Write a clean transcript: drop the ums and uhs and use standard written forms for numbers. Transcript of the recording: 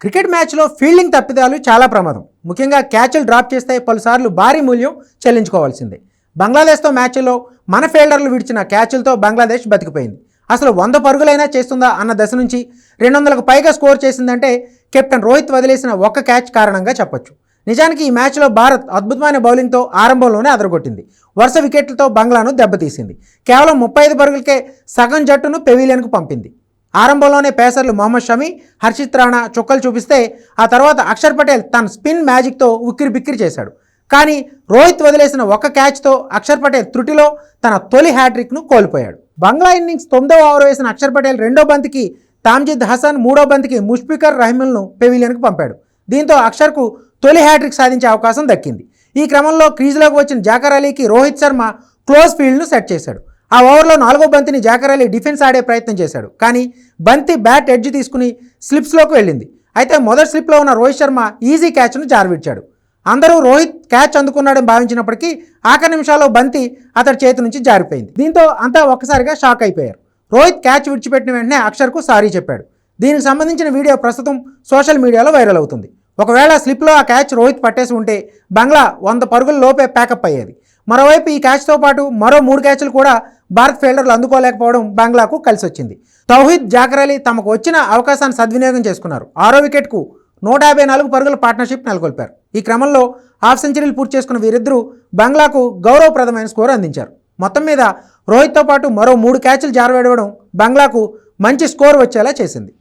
Cricket మ్యాచ్లో fielding తప్పిదాలు చాలా ప్రమాదం. ముఖ్యంగా క్యాచ్లు డ్రాప్ చేస్తే పలుసార్లు భారీ మూల్యం చెల్లించుకోవాల్సిందే. బంగ్లాదేశ్తో మ్యాచ్లో మన ఫీల్డర్లు విడిచిన క్యాచ్లతో బంగ్లాదేశ్ బతికిపోయింది. అసలు 100 పరుగులైనా చేస్తుందా అన్న దశ నుంచి 200కు పైగా స్కోర్ చేసిందంటే కెప్టెన్ రోహిత్ వదిలేసిన ఒక్క క్యాచ్ కారణంగా చెప్పొచ్చు. నిజానికి ఈ మ్యాచ్లో భారత్ అద్భుతమైన బౌలింగ్తో ఆరంభంలోనే అదరగొట్టింది. వరుస వికెట్లతో బంగ్లాను దెబ్బతీసింది. కేవలం 35 పరుగులకే సగం జట్టును పెవిలియన్కు పంపింది. ఆరంభంలోనే పేసర్లు మొహమ్మద్ షమి, హర్షిత్ రాణా చుక్కలు చూపిస్తే ఆ తర్వాత అక్షర్ పటేల్ తన స్పిన్ మ్యాజిక్తో ఉక్కిరి బిక్కిరి చేశాడు. కానీ రోహిత్ వదిలేసిన ఒక్క క్యాచ్తో అక్షర్ పటేల్ త్రుటిలో తన తొలి హ్యాట్రిక్ను కోల్పోయాడు. బంగ్లా ఇన్నింగ్స్ 9వ ఓవర్ వేసిన అక్షర్ పటేల్ రెండో బంతికి తామ్జిద్ హసన్, మూడో బంతికి ముష్ఫికర్ రహీముల్ను పెవిలియన్కు పంపాడు. దీంతో అక్షర్కు తొలి హ్యాట్రిక్ సాధించే అవకాశం దక్కింది. ఈ క్రమంలో క్రీజులోకి వచ్చిన జాకర్ అలీకి రోహిత్ శర్మ క్లోజ్ ఫీల్డ్ను సెట్ చేశాడు. ఆ ఓవర్లో 4వ బంతిని జాకర్ అలీ డిఫెన్స్ ఆడే ప్రయత్నం చేశాడు. కానీ బంతి బ్యాట్ ఎడ్జ్ తీసుకుని స్లిప్స్లోకి వెళ్ళింది. అయితే మొదటి స్లిప్లో ఉన్న రోహిత్ శర్మ ఈజీ క్యాచ్ను జారవిడ్చాడు. అందరూ రోహిత్ క్యాచ్ అందుకున్నాడని భావించినప్పటికీ ఆఖరి నిమిషాల్లో బంతి అతడి చేతి నుంచి జారిపోయింది. దీంతో అంతా ఒక్కసారిగా షాక్ అయిపోయారు. రోహిత్ క్యాచ్ విడిచిపెట్టిన వెంటనే అక్షర్కు సారీ చెప్పాడు. దీనికి సంబంధించిన వీడియో ప్రస్తుతం సోషల్ మీడియాలో వైరల్ అవుతుంది. ఒకవేళ స్లిప్లో ఆ క్యాచ్ రోహిత్ పట్టేసి ఉంటే బంగ్లా 100 పరుగుల లోపే ప్యాకప్ అయ్యేది. మరోవైపు ఈ క్యాచ్తో పాటు మరో 3 క్యాచ్లు కూడా భారత్ ఫీల్డర్లు అందుకోలేకపోవడం బంగ్లాకు కలిసి వచ్చింది. తౌహీద్, జాకర్ అలీ తమకు వచ్చిన అవకాశాన్ని సద్వినియోగం చేసుకున్నారు. 6వ వికెట్కు 154 పరుగుల పార్ట్నర్షిప్ నెలకొల్పారు. ఈ క్రమంలో హాఫ్ సెంచరీలు పూర్తి చేసుకున్న వీరిద్దరూ బంగ్లాకు గౌరవప్రదమైన స్కోర్ అందించారు. మొత్తం మీద రోహిత్తో పాటు మరో 3 క్యాచ్లు జారవేయడం బంగ్లాకు మంచి స్కోర్ వచ్చేలా చేసింది.